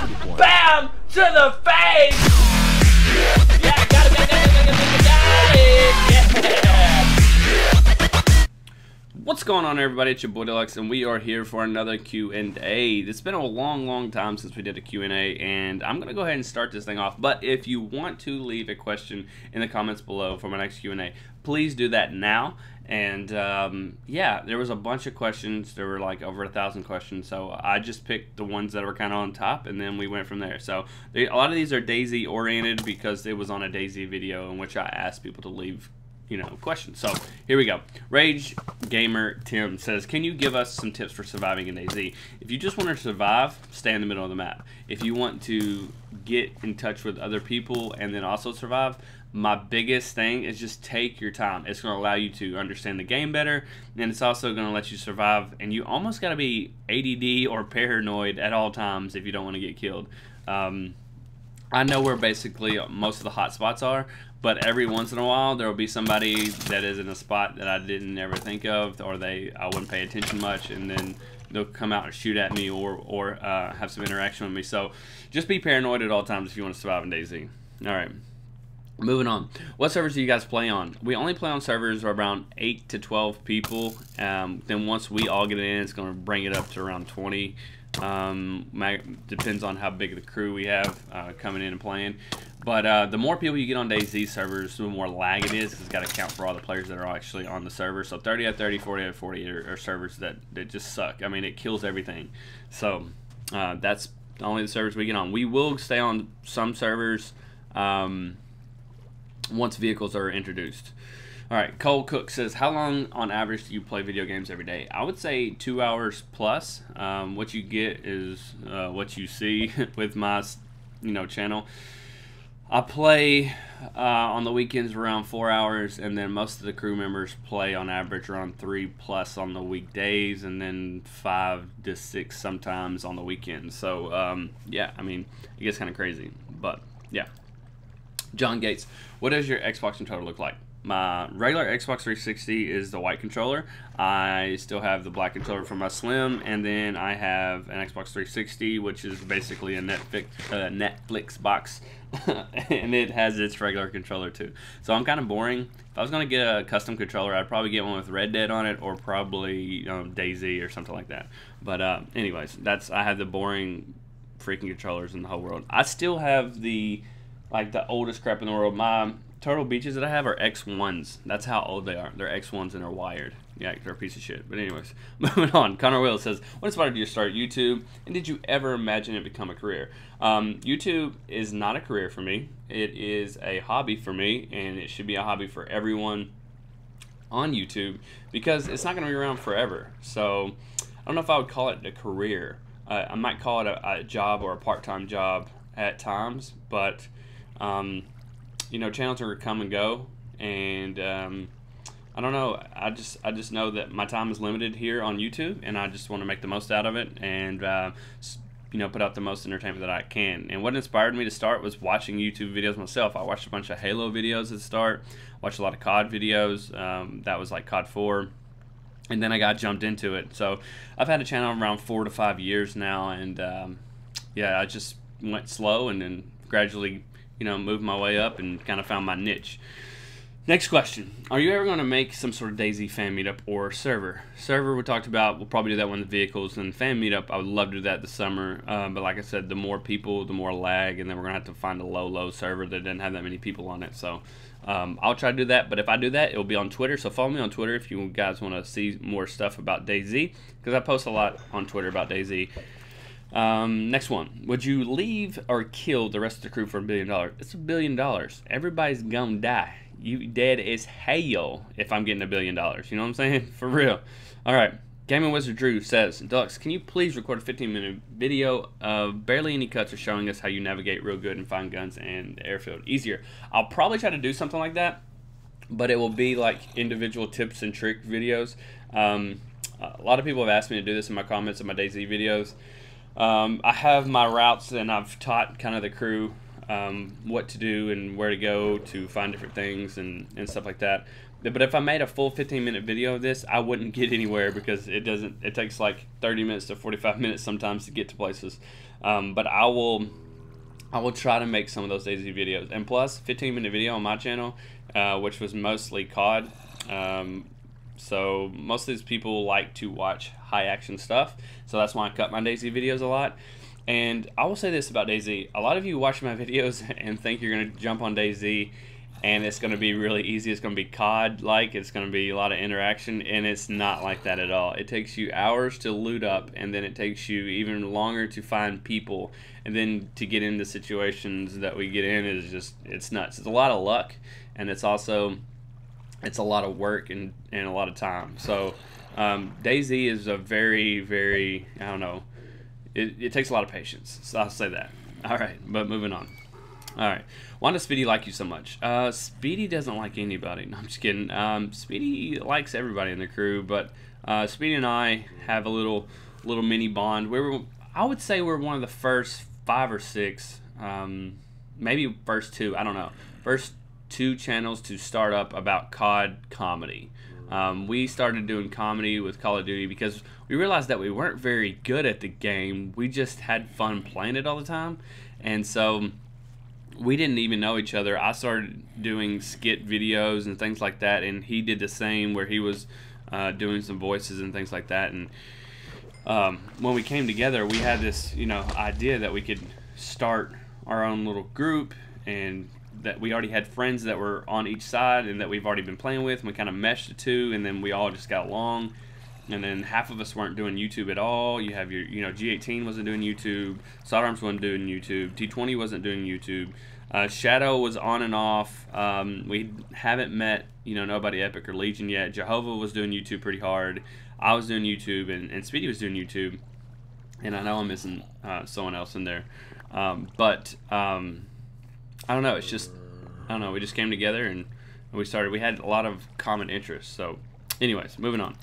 bam, bam to the face. Yeah, got it. Yeah. What's going on, everybody? It's your boy Deluxe, and we are here for another Q&A. It's been a long time since we did a Q&A, and I'm going to go ahead and start this thing off. But if you want to leave a question in the comments below for my next Q&A, please do that now. And yeah, there was a bunch of questions. There were like over 1,000 questions, so I just picked the ones that were kind of on top, and then we went from there. So a lot of these are DayZ oriented because it was on a DayZ video in which I asked people to leave questions. So here we go. Rage Gamer Tim says, can you give us some tips for surviving in DayZ? If you just want to survive, stay in the middle of the map. If you want to get in touch with other people and then also survive, my biggest thing is just take your time. It's going to allow you to understand the game better, and it's also going to let you survive, and you almost got to be ADD or paranoid at all times if you don't want to get killed. I know where basically most of the hot spots are, but every once in a while there will be somebody that is in a spot that I didn't ever think of, or I wouldn't pay attention much, and then they'll come out and shoot at me or have some interaction with me. So just be paranoid at all times if you want to survive in DayZ. All right, moving on. What servers do you guys play on? We only play on servers around 8 to 12 people. Then once we all get in, it's going to bring it up to around 20. Depends on how big of the crew we have coming in and playing. But the more people you get on DayZ servers, the more lag it is. It's got to count for all the players that are actually on the server. So 30 out of 30, 40 out of 40 are servers that just suck. I mean, it kills everything. So that's only the servers we get on. We will stay on some servers once vehicles are introduced. All right, Cole Cook says, how long on average do you play video games every day? I would say 2 hours plus. What you get is what you see with my channel. I play on the weekends around 4 hours, and then most of the crew members play on average around 3+ on the weekdays, and then 5 to 6 sometimes on the weekends. So yeah, I mean, it gets kind of crazy, but yeah. John Gates, what does your Xbox controller look like? My regular Xbox 360 is the white controller. I still have the black controller for my Slim, and then I have an Xbox 360, which is basically a Netflix box, and it has its regular controller too. So I'm kind of boring. If I was going to get a custom controller, I'd probably get one with Red Dead on it, or probably DayZ or something like that. But anyways, I have the boring freaking controllers in the whole world. I still have the oldest crap in the world. My Turtle Beaches that I have are X1s. That's how old they are. They're X1s and they're wired. Yeah, they're a piece of shit. But anyways, moving on. Connor Will says, what inspired you to start YouTube, and did you ever imagine it become a career? YouTube is not a career for me. It is a hobby for me, and it should be a hobby for everyone on YouTube because it's not going to be around forever. So I don't know if I would call it a career. I might call it a job or a part-time job at times, but channels are come and go, and I don't know. I just know that my time is limited here on YouTube, and I just want to make the most out of it, and put out the most entertainment that I can. And what inspired me to start was watching YouTube videos myself. I watched a bunch of Halo videos at the start, watched a lot of COD videos. That was like COD 4, and then I got jumped into it. So I've had a channel around 4 to 5 years now, and yeah, I just went slow and then gradually moved my way up and kind of found my niche. Next question. Are you ever going to make some sort of DayZ fan meetup or server? Server we talked about. We'll probably do that one with the vehicles. And fan meetup, I would love to do that this summer. But like I said, the more people, the more lag. And then we're going to have to find a low server that doesn't have that many people on it. So I'll try to do that. But if I do that, it'll be on Twitter. So follow me on Twitter if you guys want to see more stuff about DayZ. Because I post a lot on Twitter about DayZ. Next one. Would you leave or kill the rest of the crew for $1 billion? It's $1 billion. Everybody's gonna die. You dead as hell if I'm getting $1 billion. You know what I'm saying? For real. Alright. Gaming Wizard Drew says, Deluxe, can you please record a 15-minute video of barely any cuts or showing us how you navigate real good and find guns and airfield easier? I'll probably try to do something like that, but it will be like individual tips and trick videos. A lot of people have asked me to do this in my comments on my DayZ videos. I have my routes, and I've taught kind of the crew what to do and where to go to find different things and stuff like that. But if I made a full 15-minute video of this, I wouldn't get anywhere because it takes like 30 minutes to 45 minutes sometimes to get to places. But I will try to make some of those DayZ videos. And plus, 15-minute video on my channel, which was mostly COD. So most of these people like to watch high action stuff. So that's why I cut my DayZ videos a lot. And I will say this about DayZ. A lot of you watch my videos and think you're going to jump on DayZ and it's going to be really easy. It's going to be COD-like. It's going to be a lot of interaction, and it's not like that at all. It takes you hours to loot up, and then it takes you even longer to find people, and then to get into situations that we get in is just, it's nuts. It's a lot of luck, and it's also, it's a lot of work and a lot of time. So DayZ is a very, very, I don't know, it takes a lot of patience, so I'll say that. All right, but moving on. All right, why does Speedy like you so much? Speedy doesn't like anybody. No, I'm just kidding. Speedy likes everybody in the crew, but Speedy and I have a little mini bond. I would say we're one of the first 5 or 6, maybe first 2. I don't know. First 2 channels to start up about COD comedy. We started doing comedy with Call of Duty because we realized that we weren't very good at the game. We just had fun playing it all the time, and so we didn't even know each other. I started doing skit videos and things like that, and he did the same, where he was doing some voices and things like that. And when we came together, we had this, idea that we could start our own little group, and that we already had friends that were on each side and that we've already been playing with, and we kind of meshed the two, and then we all just got along. And then half of us weren't doing YouTube at all. You have your, G18 wasn't doing YouTube, Sidearms wasn't doing YouTube, T20 wasn't doing YouTube, Shadow was on and off. We haven't met, nobody Epic or Legion yet. Jehovah was doing YouTube pretty hard. I was doing YouTube, and Speedy was doing YouTube. And I know I'm missing someone else in there. But I don't know. It's just, I don't know. We just came together and we started. We had a lot of common interests. So, anyways, moving on.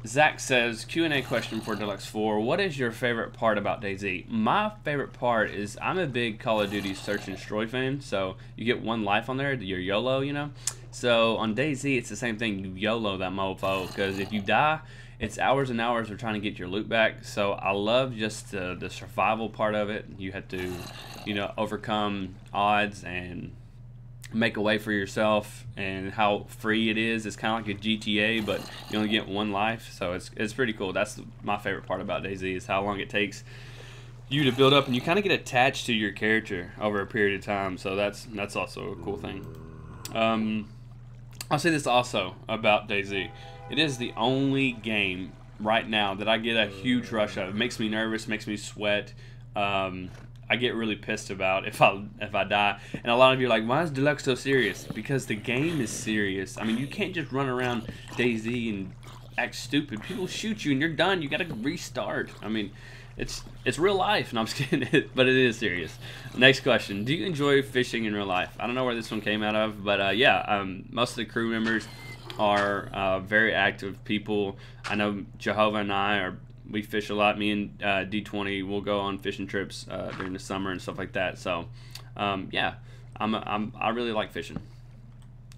Zach says, Q&A question for Deluxe 4. What is your favorite part about DayZ? My favorite part is I'm a big Call of Duty Search and Destroy fan, so you get one life on there, your YOLO, So on DayZ, it's the same thing. You YOLO that mofo, because if you die, it's hours and hours of trying to get your loot back. So I love just the survival part of it. You have to, overcome odds and make a way for yourself, and how free it is. It's kind of like a GTA, but you only get one life, so it's pretty cool. That's my favorite part about DayZ, is how long it takes you to build up, and you kind of get attached to your character over a period of time. So that's also a cool thing. I'll say this also about DayZ. It is the only game right now that I get a huge rush of. It makes me nervous, makes me sweat. I get really pissed about if I die. And a lot of you are like, why is Deluxe so serious? Because the game is serious. I mean, you can't just run around DayZ and act stupid. People shoot you and you're done. You got to restart. I mean, it's real life. And I'm just kidding, but it is serious. Next question. Do you enjoy fishing in real life? I don't know where this one came out of, but yeah, most of the crew members are very active people. I know Jehovah and we fish a lot. Me and D20 will go on fishing trips during the summer and stuff like that. So, yeah, I really like fishing.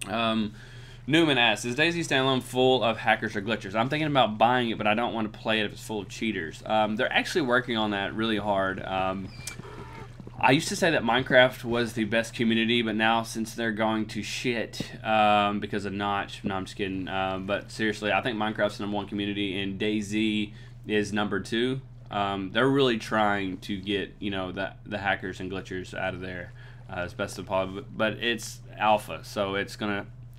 Newman asks, is DayZ standalone full of hackers or glitchers? I'm thinking about buying it, but I don't want to play it if it's full of cheaters. They're actually working on that really hard. I used to say that Minecraft was the best community, but now since they're going to shit because of Notch, no, I'm just kidding. But seriously, I think Minecraft's the #1 community, and DayZ is #2. They're really trying to get the hackers and glitchers out of there as best as possible, but it's alpha, so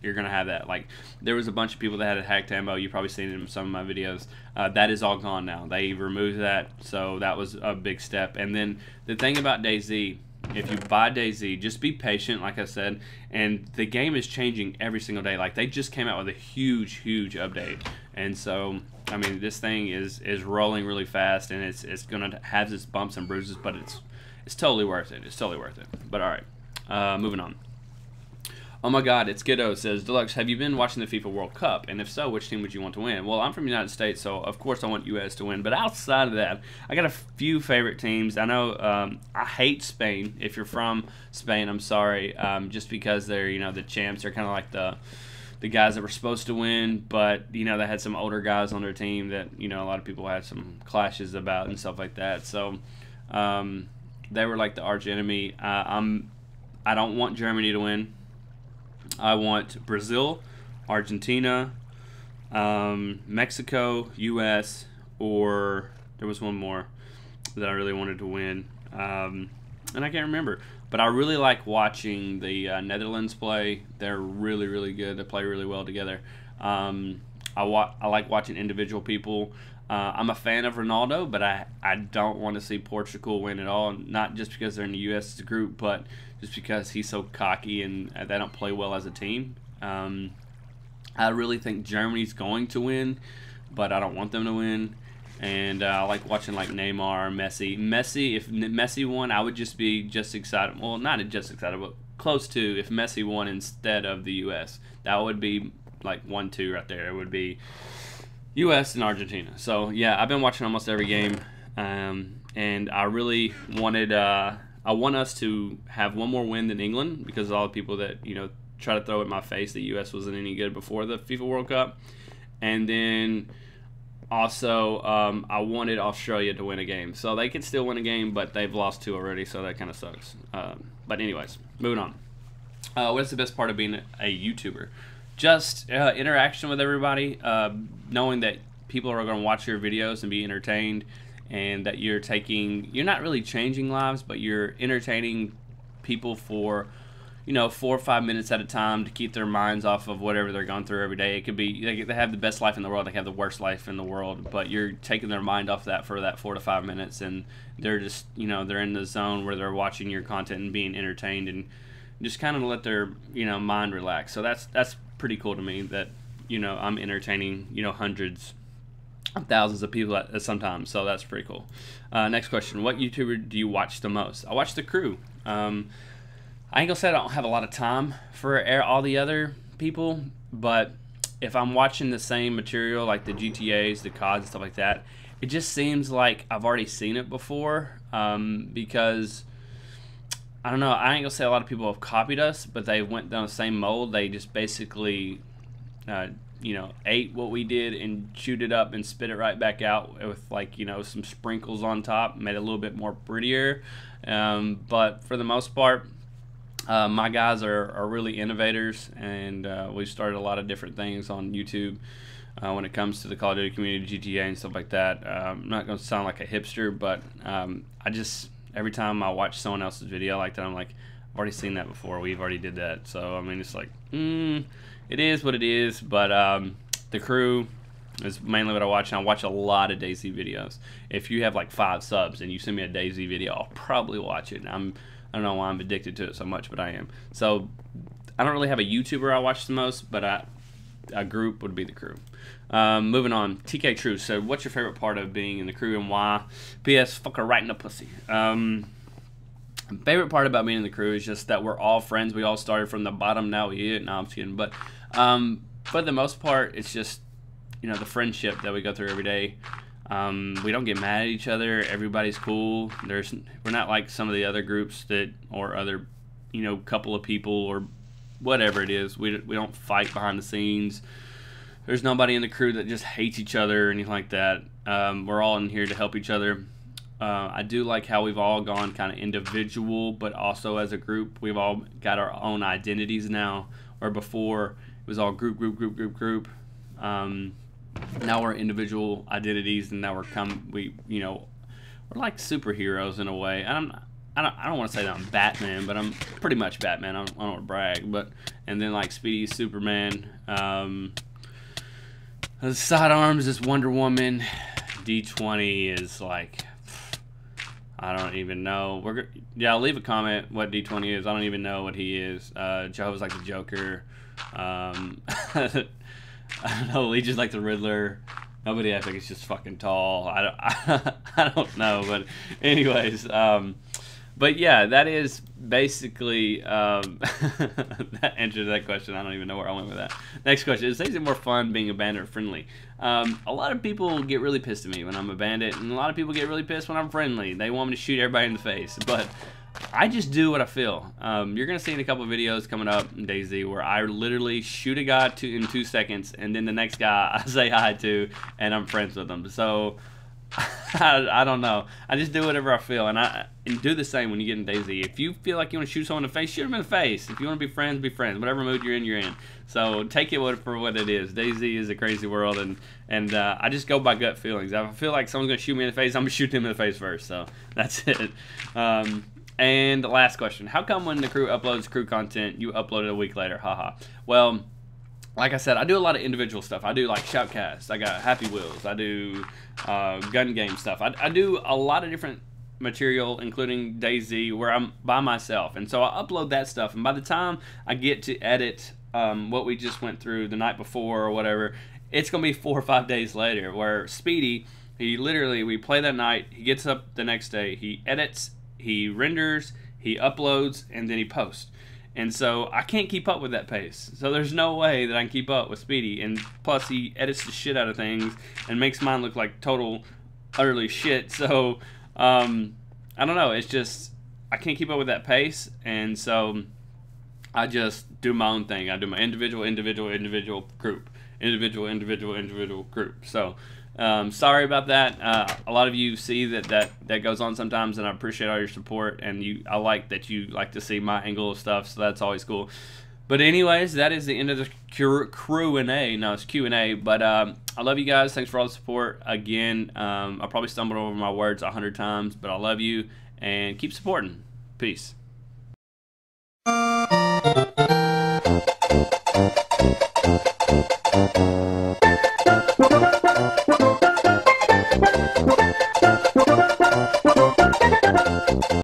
you're gonna have that. Like, there was a bunch of people that had hacked ammo. You've probably seen it in some of my videos. That is all gone now. They removed that, so that was a big step. And then the thing about DayZ, if you buy DayZ, just be patient, like I said, and the game is changing every single day. Like, they just came out with a huge update, and so I mean, this thing is rolling really fast, and it's gonna have its bumps and bruises, but it's totally worth it. It's totally worth it. But all right, moving on. Oh my God, it's Giddo says, Deluxe, have you been watching the FIFA World Cup? And if so, which team would you want to win? Well, I'm from the United States, so of course I want US to win. But outside of that, I got a few favorite teams. I know I hate Spain. If you're from Spain, I'm sorry. Just because they're the champs. They're kind of like the guys that were supposed to win, but they had some older guys on their team that a lot of people had some clashes about and stuff like that. So they were like the arch enemy. I don't want Germany to win. I want Brazil, Argentina, Mexico, U.S., or there was one more that I really wanted to win, and I can't remember. But I really like watching the Netherlands play. They're really, really good. They play really well together. I like watching individual people. I'm a fan of Ronaldo, but I don't want to see Portugal win at all. Not just because they're in the U.S. group, but just because he's so cocky and they don't play well as a team. I really think Germany's going to win, but I don't want them to win. And I like watching like Neymar, Messi. If Messi won, I would just be excited. Well, not just excited, but close to. If Messi won instead of the U.S., that would be like 1-2 right there. It would be U.S. and Argentina. So yeah, I've been watching almost every game, and I really wanted. I want us to have one more win than England, because of all the people that try to throw at my face the U.S. wasn't any good before the FIFA World Cup, and then. Also, I wanted Australia to win a game. So they could still win a game, but they've lost 2 already, so that kind of sucks. But anyways, moving on. What's the best part of being a YouTuber? Just interaction with everybody, knowing that people are going to watch your videos and be entertained, and that you're not really changing lives, but you're entertaining people for 4 or 5 minutes at a time to keep their minds off of whatever they're going through every day. It could be they have the best life in the world, they have the worst life in the world, but you're taking their mind off that for that 4 to 5 minutes, and they're just they're in the zone where they're watching your content and being entertained, and just kind of let their mind relax. So that's pretty cool to me, that I'm entertaining hundreds of thousands of people at sometimes. So that's pretty cool. Next question: what YouTuber do you watch the most? I watch The Crew. I ain't gonna say I don't have a lot of time for all the other people, but if I'm watching the same material, like the GTAs, the CODs, and stuff like that, it just seems like I've already seen it before, because, I don't know, I ain't gonna say a lot of people have copied us, but they went down the same mold. They just basically, ate what we did and chewed it up and spit it right back out with, like, some sprinkles on top, made it a little bit more prettier, but for the most part, my guys are really innovators, and we've started a lot of different things on YouTube when it comes to the Call of Duty community, GTA, and stuff like that. I'm not going to sound like a hipster, but I just, every time I watch someone else's video like that, I'm like, I've already seen that before. We've already did that. So, I mean, it's like, it is what it is, but The Crew is mainly what I watch, and I watch a lot of DayZ videos. If you have like 5 subs and you send me a DayZ video, I'll probably watch it. I don't know why I'm addicted to it so much, but I am. So I don't really have a YouTuber I watch the most, but a group would be The Crew. Moving on, TK True. So what's your favorite part of being in The Crew, and why? P.S. Fuck her right in the pussy. Favorite part about being in The Crew is just that we're all friends. We all started from the bottom. Now we hit. No, I'm just kidding. But for the most part, it's just the friendship that we go through every day. We don't get mad at each other. Everybody's cool. We're not like some of the other groups or other, couple of people or whatever it is. We don't fight behind the scenes. There's nobody in The Crew that just hates each other or anything like that. We're all in here to help each other. I do like how we've all gone kind of individual, but also as a group. We've all got our own identities now, where before it was all group. Now we're individual identities, and now we're like superheroes in a way. I don't want to say that I'm Batman, but I'm pretty much Batman. I don't want to brag, and then like Speedy's Superman. The sidearms is Wonder Woman. D20 is like, I don't even know. I'll leave a comment what D20 is. I don't even know what he is. Jehovah's like the Joker. I don't know, Legion's like the Riddler. Nobody I think is just fucking tall. I don't know, but anyways, but yeah, that is basically that answers that question. I don't even know where I went with that. Next question: is DayZ more fun being a band or friendly? A lot of people get really pissed at me when I'm a bandit, and a lot of people get really pissed when I'm friendly. They want me to shoot everybody in the face, but I just do what I feel. You're going to see in a couple of videos coming up in DayZ where I literally shoot a guy in 2 seconds, and then the next guy I say hi to, and I'm friends with them. So, I don't know. I just do whatever I feel, and do the same when you get in DayZ. If you feel like you want to shoot someone in the face, shoot them in the face. If you want to be friends, be friends. Whatever mood you're in, you're in. So take it for what it is. DayZ is a crazy world, and I just go by gut feelings. If I feel like someone's going to shoot me in the face, I'm going to shoot them in the face first. So that's it. And the last question. How come when the crew uploads crew content, you upload it a week later? Haha. Well, like I said, I do a lot of individual stuff. I do like Shoutcasts. I got Happy Wheels. I do gun game stuff. I do a lot of different material, including DayZ, where I'm by myself. And so I upload that stuff. And by the time I get to edit what we just went through the night before or whatever, it's going to be 4 or 5 days later. Where Speedy, we play that night. He gets up the next day. He edits, he renders, he uploads, and then he posts. And so I can't keep up with that pace. So there's no way that I can keep up with Speedy. And plus he edits the shit out of things and makes mine look like total, utterly shit. So I don't know. It's just I can't keep up with that pace. And so I just do my own thing. I do my individual group. Individual group. So sorry about that. A lot of you see that goes on sometimes, and I appreciate all your support, and I like that you like to see my angle of stuff, so that's always cool. But anyways, that is the end of the Q&A. No, it's Q&A, but I love you guys. Thanks for all the support. Again, I probably stumbled over my words 100 times, but I love you, and keep supporting. Peace.